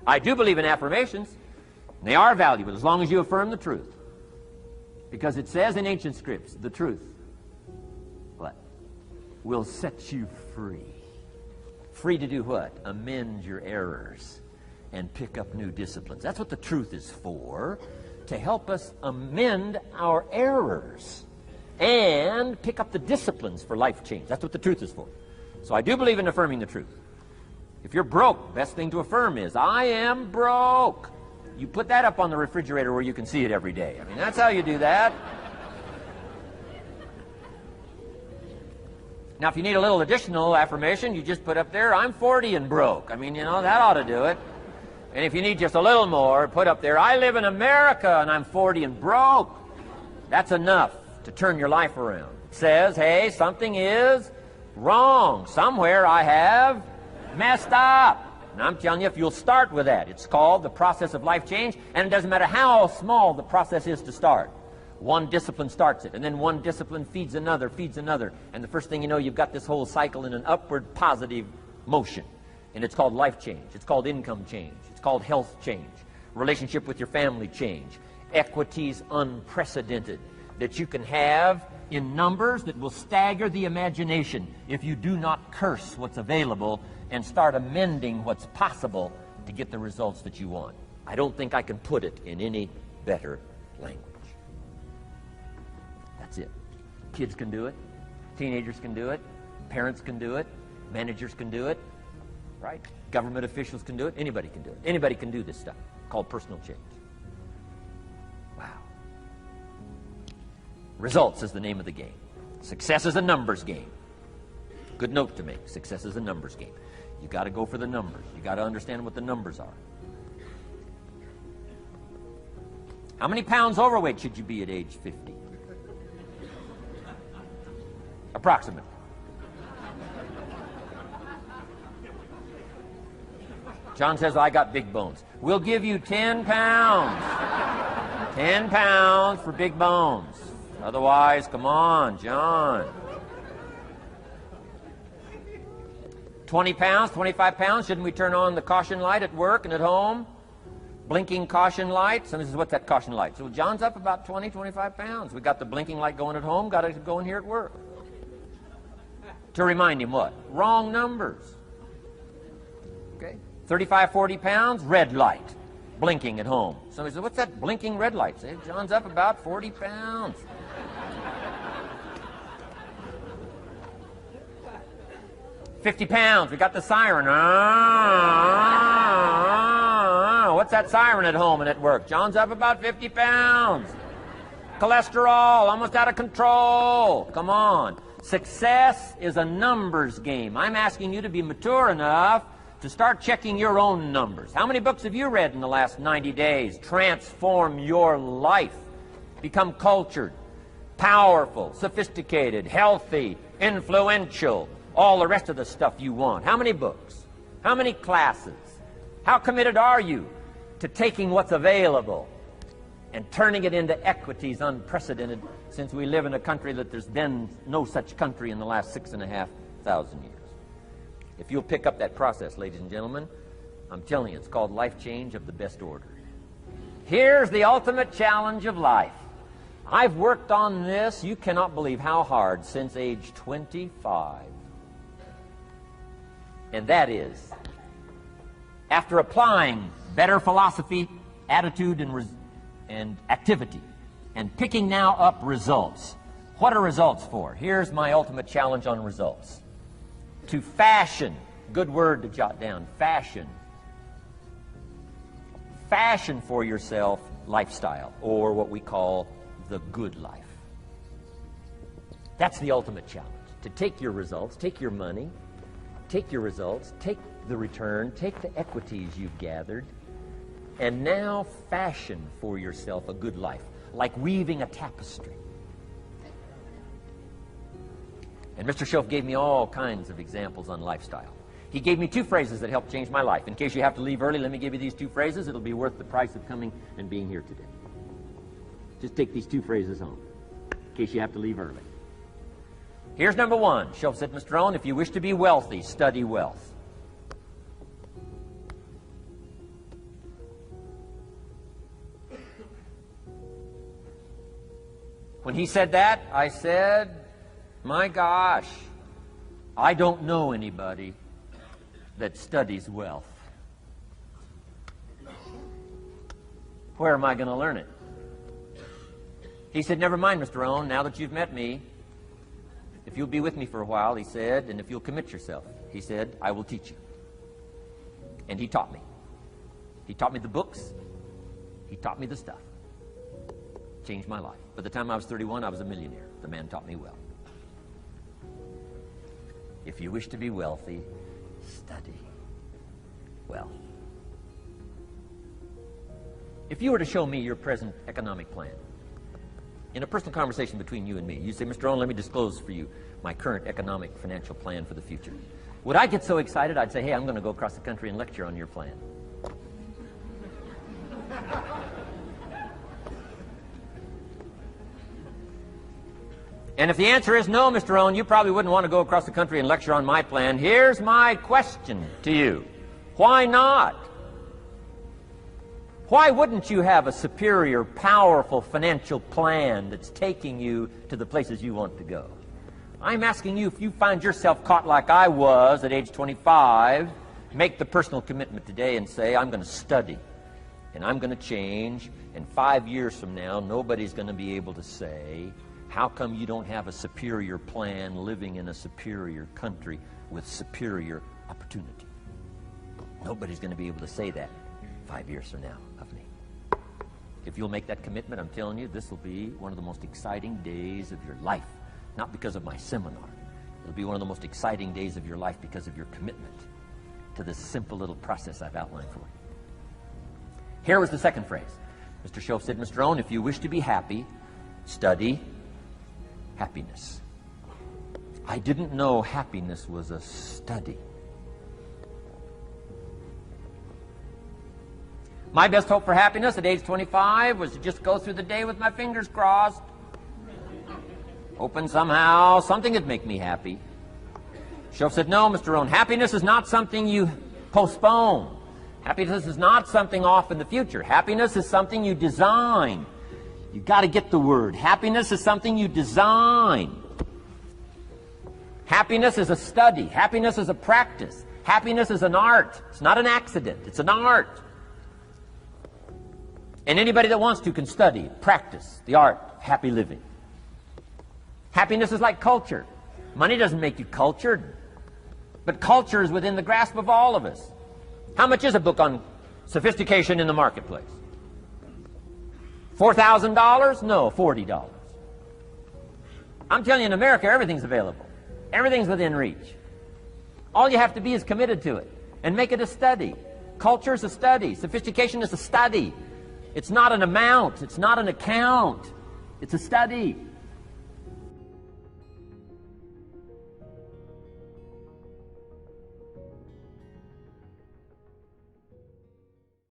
I do believe in affirmations. They are valuable as long as you affirm the truth. Because it says in ancient scripts, the truth, what? Will set you free. Free to do what? Amend your errors and pick up new disciplines. That's what the truth is for, to help us amend our errors and pick up the disciplines for life change. That's what the truth is for. So I do believe in affirming the truth. If you're broke, best thing to affirm is, I am broke. You put that up on the refrigerator where you can see it every day. I mean, that's how you do that. Now, if you need a little additional affirmation, you just put up there, I'm 40 and broke. I mean, you know, that ought to do it. And if you need just a little more, put up there, I live in America and I'm 40 and broke. That's enough to turn your life around. It says, hey, something is wrong. Somewhere I have messed up. And I'm telling you, if you'll start with that, it's called the process of life change, and it doesn't matter how small the process is to start. One discipline starts it, and then one discipline feeds another, and the first thing you know, you've got this whole cycle in an upward positive motion. And it's called life change. It's called income change. It's called health change. Relationship with your family change. Equities unprecedented that you can have in numbers that will stagger the imagination if you do not curse what's available and start amending what's possible to get the results that you want. I don't think I can put it in any better language. That's it. Kids can do it. Teenagers can do it. Parents can do it. Managers can do it. Right? Government officials can do it. Anybody can do it. Anybody can do this stuff called personal change. Wow. Results is the name of the game. Success is a numbers game. Good note to make. Success is a numbers game. You got to go for the numbers. You got to understand what the numbers are. How many pounds overweight should you be at age 50? Approximately. John says, I got big bones. We'll give you 10 pounds. 10 pounds for big bones. Otherwise, come on, John. 20 pounds, 25 pounds. Shouldn't we turn on the caution light at work and at home? Blinking caution light. Somebody says, what's that caution light? So John's up about 20, 25 pounds. We got the blinking light going at home, got it going here at work. To remind him what? Wrong numbers. Okay? 35, 40 pounds, red light, blinking at home. Somebody says, what's that blinking red light? Say, John's up about 40 pounds. 50 pounds, we got the siren. What's that siren at home and at work? John's up about 50 pounds. Cholesterol, almost out of control. Come on. Success is a numbers game. I'm asking you to be mature enough to start checking your own numbers. How many books have you read in the last 90 days? Transform your life. Become cultured, powerful, sophisticated, healthy, influential, all the rest of the stuff you want. How many books? How many classes? How committed are you to taking what's available and turning it into equities unprecedented, since we live in a country that there's been no such country in the last 6,500 years? If you'll pick up that process, ladies and gentlemen, I'm telling you, it's called life change of the best order. Here's the ultimate challenge of life. I've worked on this, you cannot believe how hard, since age 25. And that is, after applying better philosophy, attitude, and activity, and picking now up results. What are results for? Here's my ultimate challenge on results. To fashion, good word to jot down, fashion. Fashion for yourself lifestyle, or what we call the good life. That's the ultimate challenge. To take your results, take your money, take your results, take the return, take the equities you've gathered, and now fashion for yourself a good life, like weaving a tapestry. And Mr. Schoaf gave me all kinds of examples on lifestyle. He gave me two phrases that helped change my life. In case you have to leave early, let me give you these two phrases. It'll be worth the price of coming and being here today. Just take these two phrases home, in case you have to leave early. Here's number one. Schoaf said, Mr. Rohn, if you wish to be wealthy, study wealth. When he said that, I said, my gosh, I don't know anybody that studies wealth. Where am I going to learn it? He said, never mind, Mr. Rohn, now that you've met me, if you'll be with me for a while, he said, and if you'll commit yourself, he said, I will teach you. And he taught me. He taught me the books. He taught me the stuff. Changed my life. By the time I was 31, I was a millionaire. The man taught me well. If you wish to be wealthy, study wealth. If you were to show me your present economic plan, in a personal conversation between you and me, you say, Mr. Rohn, let me disclose for you my current economic financial plan for the future. Would I get so excited, I'd say, hey, I'm going to go across the country and lecture on your plan. And if the answer is no, Mr. Rohn, you probably wouldn't want to go across the country and lecture on my plan. Here's my question to you. Why not? Why wouldn't you have a superior, powerful financial plan that's taking you to the places you want to go? I'm asking you, if you find yourself caught like I was at age 25, make the personal commitment today and say, I'm going to study and I'm going to change, and 5 years from now, nobody's going to be able to say, how come you don't have a superior plan living in a superior country with superior opportunity? Nobody's going to be able to say that 5 years from now of me. If you'll make that commitment, I'm telling you, this will be one of the most exciting days of your life. Not because of my seminar. It'll be one of the most exciting days of your life because of your commitment to this simple little process I've outlined for you. Here was the second phrase. Mr. Schoaf said, Mr. Rohn, if you wish to be happy, study happiness. I didn't know happiness was a study. My best hope for happiness at age 25 was to just go through the day with my fingers crossed. Hoping somehow something would make me happy. Schoaf said, no, Mr. Rohn, happiness is not something you postpone. Happiness is not something off in the future. Happiness is something you design. You've got to get the word. Happiness is something you design. Happiness is a study. Happiness is a practice. Happiness is an art. It's not an accident. It's an art. And anybody that wants to can study, practice the art of happy living. Happiness is like culture. Money doesn't make you cultured, but culture is within the grasp of all of us. How much is a book on sophistication in the marketplace? $4,000? No, $40. I'm telling you, in America, everything's available. Everything's within reach. All you have to be is committed to it and make it a study. Culture is a study. Sophistication is a study. It's not an amount. It's not an account. It's a study.